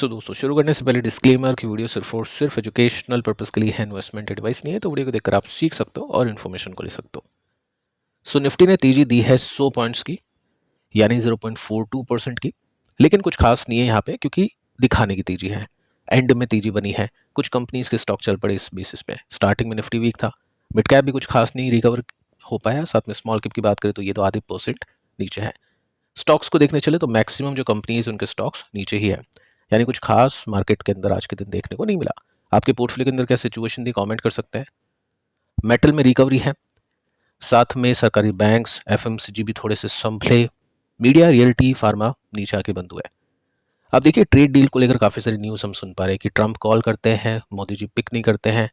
सो दोस्तों शुरू करने से पहले डिस्क्लेमर की वीडियो सिर्फ और सिर्फ एजुकेशनल पर्पस के लिए है, इन्वेस्टमेंट एडवाइस नहीं है। तो वीडियो को देखकर आप सीख सकते हो और इन्फॉर्मेशन को ले सकते हो। सो निफ्टी ने तेजी दी है 100 पॉइंट्स की, यानी 0.42% की। लेकिन कुछ खास नहीं है यहाँ पे, क्योंकि दिखाने की तेजी है, एंड में तेजी बनी है। कुछ कंपनीज के स्टॉक चल पड़े इस बेसिस पे। स्टार्टिंग में निफ्टी वीक था, मिड कैप भी कुछ खास नहीं रिकवर हो पाया, साथ में स्मॉल कैप की बात करें तो ये तो आधे % नीचे है। स्टॉक्स को देखने चले तो मैक्सिमम जो कंपनीज उनके स्टॉक्स नीचे ही है, यानी कुछ खास मार्केट के अंदर आज के दिन देखने को नहीं मिला। आपके पोर्टफोलियो के अंदर क्या सिचुएशन थी, कमेंट कर सकते हैं। मेटल में रिकवरी है, साथ में सरकारी बैंक्स एफएमसीजी भी थोड़े से संभले। मीडिया रियल्टी फार्मा नीचे आके बंद हुआ है। अब देखिए ट्रेड डील को लेकर काफ़ी सारी न्यूज़ हम सुन पा रहे हैं कि ट्रंप कॉल करते हैं, मोदी जी पिक नहीं करते हैं।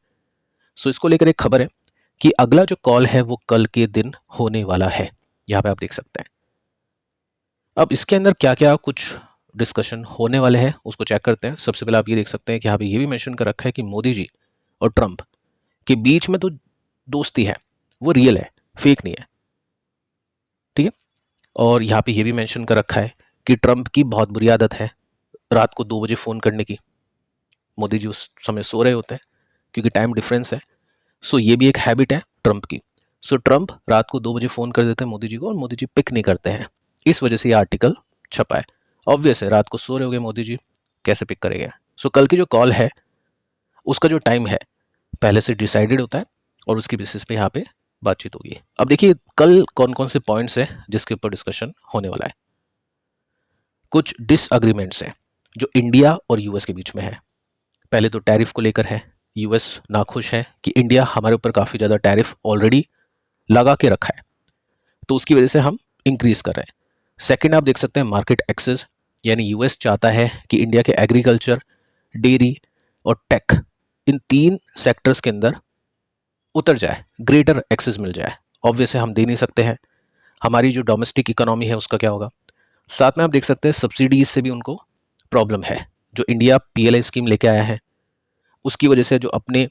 सो इसको लेकर एक खबर है कि अगला जो कॉल है वो कल के दिन होने वाला है। यहाँ पे आप देख सकते हैं। अब इसके अंदर क्या क्या कुछ डिस्कशन होने वाले हैं उसको चेक करते हैं। सबसे पहले आप ये देख सकते हैं कि यहाँ पे ये भी मेंशन कर रखा है कि मोदी जी और ट्रंप के बीच में तो दोस्ती है, वो रियल है, फेक नहीं है। ठीक है। और यहाँ पे ये भी मेंशन कर रखा है कि ट्रंप की बहुत बुरी आदत है रात को 2 बजे फ़ोन करने की। मोदी जी उस समय सो रहे होते हैं क्योंकि टाइम डिफरेंस है। सो ये भी एक हैबिट है ट्रंप की। सो ट्रंप रात को 2 बजे फ़ोन कर देते हैं मोदी जी को और मोदी जी पिक नहीं करते हैं। इस वजह से ये आर्टिकल छपा है। ऑब्वियस है, रात को सो रहे होंगे मोदी जी, कैसे पिक करेंगे। सो कल की जो कॉल है उसका जो टाइम है पहले से डिसाइडेड होता है और उसके बेसिस पे यहाँ पे बातचीत होगी। अब देखिए कल कौन कौन से पॉइंट्स हैं जिसके ऊपर डिस्कशन होने वाला है। कुछ डिसएग्रीमेंट्स हैं जो इंडिया और यूएस के बीच में है। पहले तो टैरिफ को लेकर है। यूएस नाखुश है कि इंडिया हमारे ऊपर काफ़ी ज़्यादा टैरिफ ऑलरेडी लगा के रखा है, तो उसकी वजह से हम इंक्रीज कर रहे हैं। सेकंड आप देख सकते हैं मार्केट एक्सेस, यानी यूएस चाहता है कि इंडिया के एग्रीकल्चर, डेयरी और टेक, इन 3 सेक्टर्स के अंदर उतर जाए, ग्रेटर एक्सेस मिल जाए। ऑब्वियस है हम दे नहीं सकते हैं, हमारी जो डोमेस्टिक इकोनॉमी है उसका क्या होगा। साथ में आप देख सकते हैं सब्सिडीज से भी उनको प्रॉब्लम है। जो इंडिया पीएलआई स्कीम लेके आया है उसकी वजह से जो अपने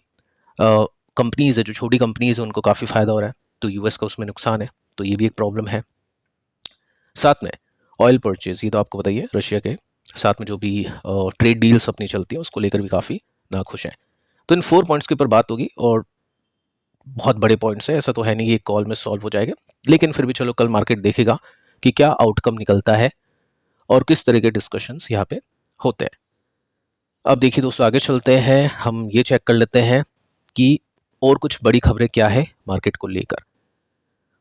कंपनीज है, जो छोटी कंपनीज है, उनको काफ़ी फ़ायदा हो रहा है, तो यूएस का उसमें नुकसान है, तो ये भी एक प्रॉब्लम है। साथ में ऑयल परचेज, ये तो आपको बताइए रशिया के साथ में जो भी ट्रेड डील्स अपनी चलती है उसको लेकर भी काफ़ी नाखुश हैं। तो इन 4 पॉइंट्स के ऊपर बात होगी और बहुत बड़े पॉइंट्स हैं, ऐसा तो है नहीं कि एक कॉल में सॉल्व हो जाएगा, लेकिन फिर भी चलो कल मार्केट देखेगा कि क्या आउटकम निकलता है और किस तरह के डिस्कशंस यहाँ पे होते हैं। अब देखिए दोस्तों आगे चलते हैं, हम ये चेक कर लेते हैं कि और कुछ बड़ी खबरें क्या है मार्केट को लेकर।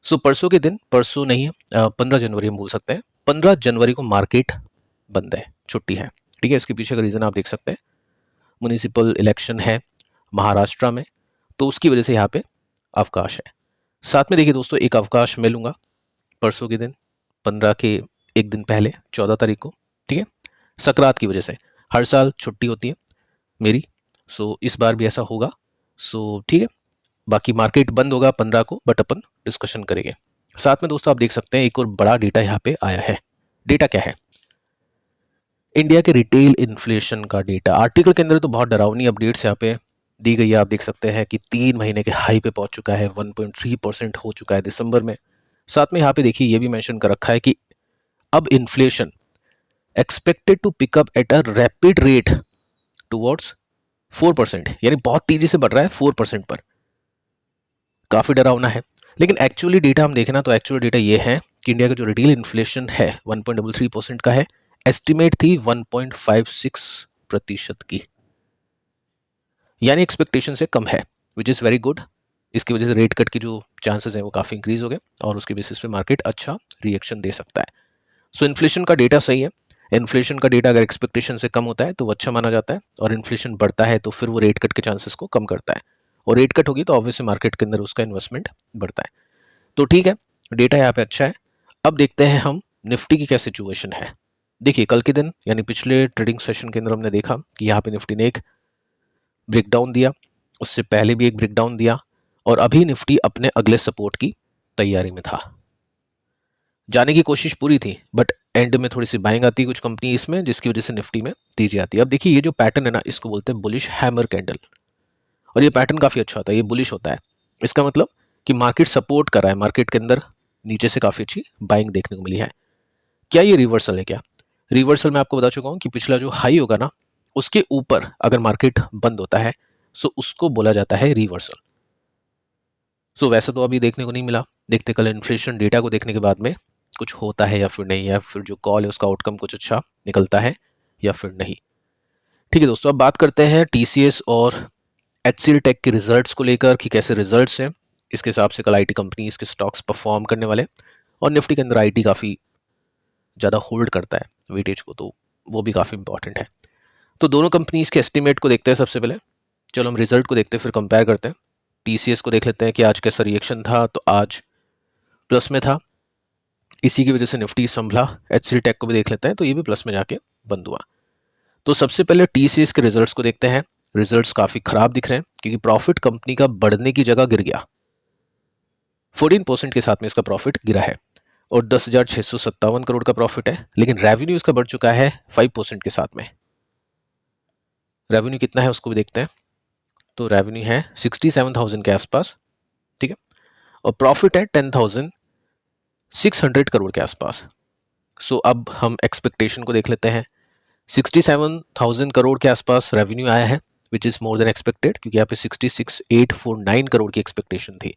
सो परसों के दिन, परसों नहीं है, 15 जनवरी हम बोल सकते हैं, 15 जनवरी को मार्केट बंद है, छुट्टी है। ठीक है, इसके पीछे का रीज़न आप देख सकते हैं, म्युनिसिपल इलेक्शन है महाराष्ट्र में, तो उसकी वजह से यहाँ पे अवकाश है। साथ में देखिए दोस्तों एक अवकाश मैं लूँगा परसों के दिन, 15 के एक दिन पहले 14 तारीख को। ठीक है, सकरात की वजह से हर साल छुट्टी होती है मेरी, सो इस बार भी ऐसा होगा। सो ठीक है, बाकी मार्केट बंद होगा 15 को, बट अपन डिस्कशन करेंगे। साथ में दोस्तों आप देख सकते हैं एक और बड़ा डेटा यहाँ पे आया है। डेटा क्या है? इंडिया के रिटेल इन्फ्लेशन का डेटा। आर्टिकल के अंदर तो बहुत डरावनी अपडेट्स यहाँ पे दी गई है। आप देख सकते हैं कि 3 महीने के हाई पे पहुंच चुका है, 1.3% हो चुका है दिसंबर में। साथ में यहाँ पे देखिए ये भी मेंशन कर रखा है कि अब inflation expected to pick up at a rapid rate towards 4%, यानी बहुत तेजी से बढ़ रहा है 4% पर। काफ़ी डरावना है। लेकिन एक्चुअली डेटा हम देखें ना तो एक्चुअल डेटा ये है कि इंडिया का जो रिटेल इन्फ्लेशन है 1.33% का है, एस्टिमेट थी 1.56% की, यानी एक्सपेक्टेशन से कम है, विच इज़ वेरी गुड। इसकी वजह से रेट कट की जो चांसेस हैं वो काफ़ी इंक्रीज हो गए और उसके बेसिस पे मार्केट अच्छा रिएक्शन दे सकता है। सो इन्फ्लेशन का डेटा सही है। इन्फ्लेशन का डेटा अगर एक्सपेक्टेशन से कम होता है तो वो अच्छा माना जाता है, और इन्फ्लेशन बढ़ता है तो फिर वो रेट कट के चांसेस को कम करता है, और रेट कट होगी तो ऑब्वियसली मार्केट के अंदर उसका इन्वेस्टमेंट बढ़ता है। तो ठीक है, डेटा यहाँ पे अच्छा है। अब देखते हैं हम निफ्टी की क्या सिचुएशन है। देखिए कल के दिन यानी पिछले ट्रेडिंग सेशन के अंदर हमने देखा कि यहाँ पे निफ्टी ने एक ब्रेकडाउन दिया, उससे पहले भी एक ब्रेकडाउन दिया, और अभी निफ्टी अपने अगले सपोर्ट की तैयारी में था। जाने की कोशिश पूरी थी, बट एंड में थोड़ी सी बाइंग आती है कुछ कंपनी इसमें, जिसकी वजह से निफ्टी में तेजी आती है। अब देखिए ये जो पैटर्न है ना, इसको बोलते हैं बुलिश हैमर कैंडल, और ये पैटर्न काफ़ी अच्छा होता है, ये बुलिश होता है। इसका मतलब कि मार्केट सपोर्ट कर रहा है, मार्केट के अंदर नीचे से काफ़ी अच्छी बाइंग देखने को मिली है। क्या ये रिवर्सल है? क्या रिवर्सल? मैं आपको बता चुका हूँ कि पिछला जो हाई होगा ना उसके ऊपर अगर मार्केट बंद होता है सो उसको बोला जाता है रिवर्सल। सो वैसे तो अभी देखने को नहीं मिला, देखते कल इन्फ्लेशन डेटा को देखने के बाद में कुछ होता है या फिर नहीं, या फिर जो कॉल है उसका आउटकम कुछ अच्छा निकलता है या फिर नहीं। ठीक है दोस्तों, अब बात करते हैं टीसीएस और एचसीएल टेक के रिजल्ट्स को लेकर कि कैसे रिजल्ट्स हैं, इसके हिसाब से कल आईटी कंपनीज के स्टॉक्स परफॉर्म करने वाले। और निफ्टी के अंदर आईटी काफ़ी ज़्यादा होल्ड करता है वेटेज को, तो वो भी काफ़ी इंपॉर्टेंट है। तो दोनों कंपनीज के एस्टिमेट को देखते हैं सबसे पहले। चलो हम रिजल्ट को देखते हैं फिर कंपेयर करते हैं। टीसीएस को देख लेते हैं कि आज कैसा रिएक्शन था, तो आज प्लस में था, इसी की वजह से निफ्टी संभला। एचसीएल टेक को भी देख लेते हैं, तो ये भी प्लस में जाके बंद हुआ। तो सबसे पहले टीसीएस के रिजल्ट्स को देखते हैं। रिजल्ट्स काफ़ी खराब दिख रहे हैं क्योंकि प्रॉफिट कंपनी का बढ़ने की जगह गिर गया, 14% के साथ में इसका प्रॉफिट गिरा है और 10,657 करोड़ का प्रॉफिट है, लेकिन रेवेन्यू इसका बढ़ चुका है 5% के साथ में। रेवेन्यू कितना है उसको भी देखते हैं, तो रेवेन्यू है 67,000 के आसपास, ठीक है, और प्रॉफिट है 10,600 करोड़ के आसपास। सो अब हम एक्सपेक्टेशन को देख लेते हैं। 67,000 करोड़ के आसपास रेवेन्यू आया है, which is more than expected, क्योंकि यहाँ पे 66,849 करोड़ की एक्सपेक्टेशन थी।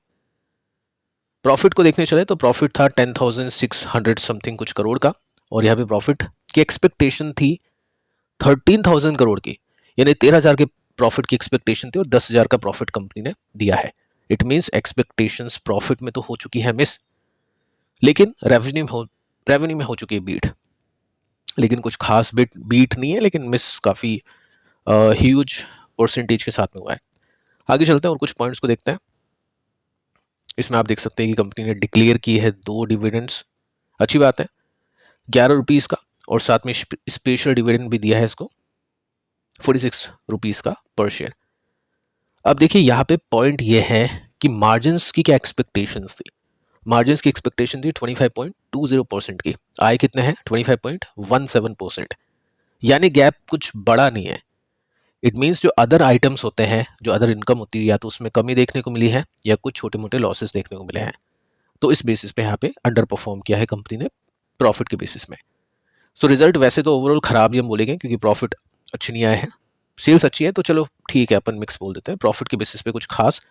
प्रॉफिट को देखने चले तो प्रॉफिट था 10,600 समथिंग कुछ करोड़ का, और यहाँ पे प्रॉफिट की एक्सपेक्टेशन थी 13,000 करोड़ की, यानी 13,000 के प्रॉफिट की एक्सपेक्टेशन थी और 10,000 का प्रॉफिट कंपनी ने दिया है। इट मीन्स एक्सपेक्टेशंस प्रॉफिट में तो हो चुकी है मिस, लेकिन रेवेन्यू में हो चुकी है बीट, लेकिन कुछ खास बीट नहीं है, लेकिन मिस काफ़ी ह्यूज परसेंटेज के साथ में हुआ है। आगे चलते हैं और कुछ पॉइंट्स को देखते हैं। इसमें आप देख सकते हैं कि कंपनी ने डिक्लेयर की है 2 डिविडेंड्स, अच्छी बात है, 11 रुपीज़ का, और साथ में स्पेशल डिविडेंड भी दिया है इसको 46 रुपीज़ का पर शेयर। अब देखिए यहाँ पे पॉइंट ये है कि मार्जिन्स की क्या एक्सपेक्टेशंस थी। मार्जिन्स की एक्सपेक्टेशन थी 25.20% की, आए कितने हैं 25.17%, यानी गैप कुछ बड़ा नहीं है। इट मीन्स जो अदर आइटम्स होते हैं, जो अदर इनकम होती है, या तो उसमें कमी देखने को मिली है या कुछ छोटे मोटे लॉसेस देखने को मिले हैं, तो इस बेसिस पे यहाँ पे अंडर परफॉर्म किया है कंपनी ने प्रॉफिट के बेसिस में। सो रिजल्ट वैसे तो ओवरऑल खराब ही हम बोलेंगे, क्योंकि प्रॉफिट अच्छी नहीं आए हैं, सेल्स अच्छी है तो चलो ठीक है, अपन मिक्स बोल देते हैं, प्रॉफिट के बेसिस पे कुछ खास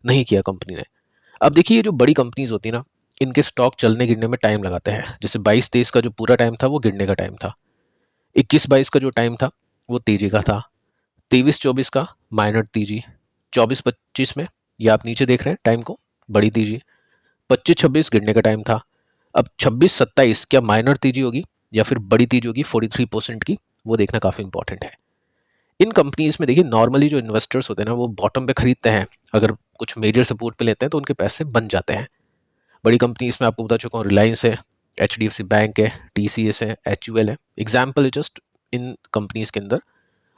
नहीं किया कंपनी ने। अब देखिए ये जो बड़ी कंपनीज होती है ना, इनके स्टॉक चलने गिरने में टाइम लगाते हैं। जैसे 22-23 का जो पूरा टाइम था वो गिरने का टाइम था, 21-22 का जो टाइम था वो तेजी का था, 23-24 का माइनर तेजी, 24-25 में ये आप नीचे देख रहे हैं टाइम को, बड़ी तेजी, 25-26 गिरने का टाइम था। अब 26-27 क्या माइनर तेजी होगी या फिर बड़ी तेजी होगी 43% की, वो देखना काफ़ी इंपॉर्टेंट है। इन कंपनीज में देखिए नॉर्मली जो इन्वेस्टर्स होते हैं ना, वो बॉटम पे खरीदते हैं, अगर कुछ मेजर सपोर्ट पे लेते हैं तो उनके पैसे बन जाते हैं। बड़ी कंपनीज में आपको बता चुका हूँ, रिलायंस है, HDFC बैंक है, TCS है, HUL है, एग्जाम्पल है जस्ट। इन कंपनीज के अंदर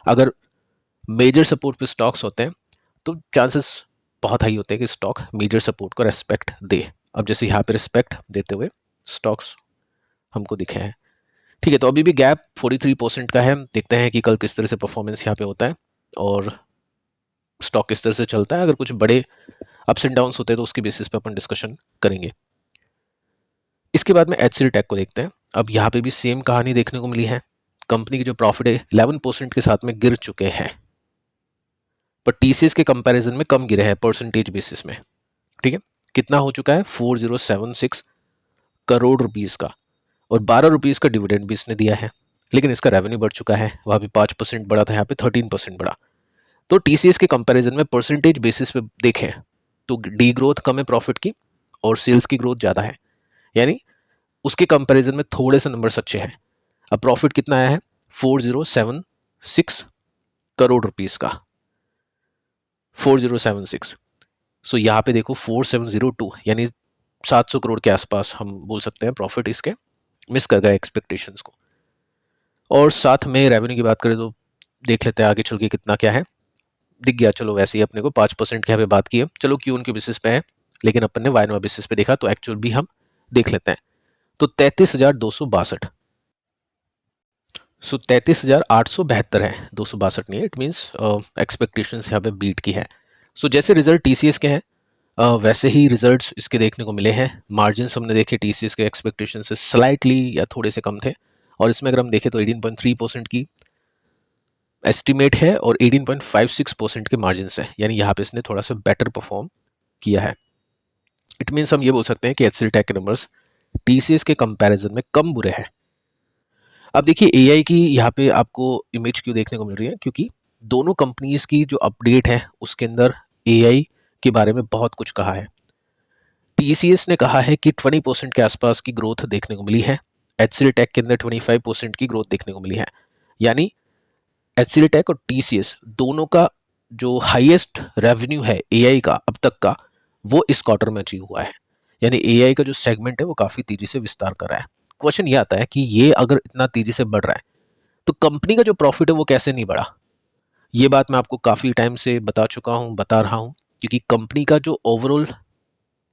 अगर मेजर सपोर्ट पे स्टॉक्स होते हैं तो चांसेस बहुत हाई होते हैं कि स्टॉक मेजर सपोर्ट को रेस्पेक्ट दे। अब जैसे यहाँ पे रिस्पेक्ट देते हुए स्टॉक्स हमको दिखे हैं, ठीक है। तो अभी भी गैप 43% का है, देखते हैं कि कल किस तरह से परफॉर्मेंस यहाँ पे होता है और स्टॉक किस तरह से चलता है। अगर कुछ बड़े अप्स एंड डाउन्स होते हैं तो उसके बेसिस पे अपन डिस्कशन करेंगे। इसके बाद में एचसीएल टेक को देखते हैं। अब यहाँ पे भी सेम कहानी देखने को मिली है, कंपनी की जो प्रॉफिट है 11% के साथ में गिर चुके हैं, पर टीसीएस के कंपैरिजन में कम गिरे हैं परसेंटेज बेसिस में, ठीक है। कितना हो चुका है 4076 करोड़ रुपीस का, और 12 रुपीस का डिविडेंड भी इसने दिया है, लेकिन इसका रेवेन्यू बढ़ चुका है, वहाँ भी 5% बढ़ा था, यहाँ पे 13% बढ़ा। तो टीसीएस के कंपैरिजन में परसेंटेज बेसिस पे देखें तो डी ग्रोथ कम है प्रॉफिट की और सेल्स की ग्रोथ ज़्यादा है, यानी उसके कंपैरिजन में थोड़े से नंबर्स अच्छे हैं। अब प्रॉफिट कितना आया है 4076 करोड़ रुपीस का, 4076। सो यहाँ पे देखो 4702, यानी 700 करोड़ के आसपास हम बोल सकते हैं प्रॉफिट इसके मिस कर गए एक्सपेक्टेशंस को। और साथ में रेवेन्यू की बात करें तो देख लेते हैं आगे चल के कितना क्या है, दिख गया। चलो वैसे ही अपने को 5% के यहाँ पे बात की है, चलो क्यों उनके बेसिस पे है, लेकिन अपन ने वाइनवा बेसिस पे देखा तो एक्चुअल भी हम देख लेते हैं। तो 33,262, सो 33,872 है, 262 नहीं है, इट मीन्स एक्सपेक्टेशंस यहाँ पे बीट की है। सो जैसे रिजल्ट टीसीएस के हैं वैसे ही रिजल्ट्स इसके देखने को मिले हैं। मार्जिन्स हमने देखे टीसीएस के एक्सपेक्टेशन से स्लाइटली या थोड़े से कम थे, और इसमें अगर हम देखें तो 18.3% की एस्टिमेट है और 18.56% के मार्जिन है, यानी यहाँ पे इसने थोड़ा सा बेटर परफॉर्म किया है। इट मीन्स हम ये बोल सकते हैं कि एचसीएल टेक के नंबर्स टीसीएस के कंपैरिजन में कम बुरे हैं। अब देखिए एआई की यहाँ पे आपको इमेज क्यों देखने को मिल रही है, क्योंकि दोनों कंपनीज की जो अपडेट है उसके अंदर एआई के बारे में बहुत कुछ कहा है। टीसीएस ने कहा है कि 20% के आसपास की ग्रोथ देखने को मिली है, एचसीएल टेक के अंदर 25% की ग्रोथ देखने को मिली है। यानी एचसीएल टेक और टीसीएस दोनों का जो हाईएस्ट रेवेन्यू है एआई का अब तक का, वो इस क्वार्टर में अचीव हुआ है। यानी एआई का जो सेगमेंट है वो काफ़ी तेज़ी से विस्तार कर रहा है। क्वेश्चन ये आता है कि ये अगर इतना तेज़ी से बढ़ रहा है तो कंपनी का जो प्रॉफिट है वो कैसे नहीं बढ़ा। ये बात मैं आपको काफ़ी टाइम से बता चुका हूँ, बता रहा हूँ, क्योंकि कंपनी का जो ओवरऑल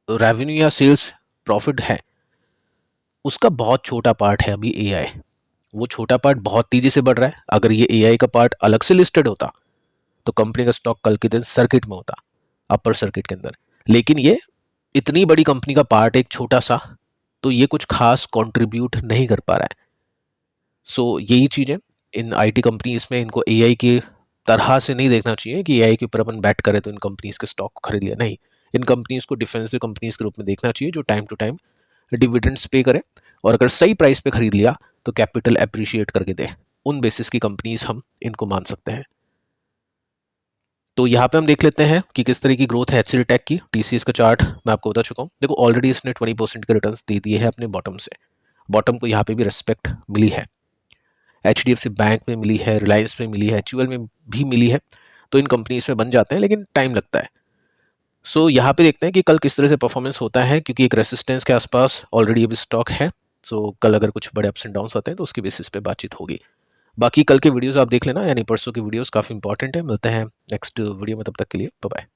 रेवेन्यू या सेल्स प्रॉफिट है उसका बहुत छोटा पार्ट है अभी एआई। वो छोटा पार्ट बहुत तेज़ी से बढ़ रहा है। अगर ये एआई का पार्ट अलग से लिस्टेड होता तो कंपनी का स्टॉक कल के दिन सर्किट में होता, अपर सर्किट के अंदर। लेकिन ये इतनी बड़ी कंपनी का पार्ट एक छोटा सा, तो ये कुछ खास कंट्रीब्यूट नहीं कर पा रहा है। सो यही चीज़ है इन आईटी कंपनीज में, इनको एआई की तरह से नहीं देखना चाहिए कि एआई के ऊपर अपन बैट करें तो इन कंपनीज के स्टॉक को खरीद लिया। नहीं, इन कंपनीज को डिफेंसिव कंपनीज के रूप में देखना चाहिए जो टाइम टू टाइम डिविडेंड्स पे करें, और अगर सही प्राइस पे खरीद लिया तो कैपिटल अप्रिशिएट करके दे। उन बेसिस की कंपनीज हम इनको मान सकते हैं। तो यहाँ पे हम देख लेते हैं कि किस तरह की ग्रोथ है एचसीएल टेक की। टीसीएस का चार्ट मैं आपको बता चुका हूँ। देखो ऑलरेडी इसने 20% के रिटर्न्स दे दिए हैं अपने बॉटम से। बॉटम को यहाँ पे भी रिस्पेक्ट मिली है, एचडीएफसी बैंक में मिली है, रिलायंस में मिली है, एचयूएल में भी मिली है। तो इन कंपनीज में बन जाते हैं लेकिन टाइम लगता है। सो यहाँ पे देखते हैं कि कल किस तरह से परफॉर्मेंस होता है, क्योंकि एक रेसिस्टेंस के आसपास ऑलरेडी अभी स्टॉक है। सो कल अगर कुछ बड़े अप्स एंड डाउन्स आते हैं तो उसकी बेसिस पे बातचीत होगी। बाकी कल के वीडियोस आप देख लेना, यानी परसों की वीडियोस काफ़ी इंपॉर्टेंट है। मिलते हैं नेक्स्ट वीडियो में, तब तक के लिए बाय बाय।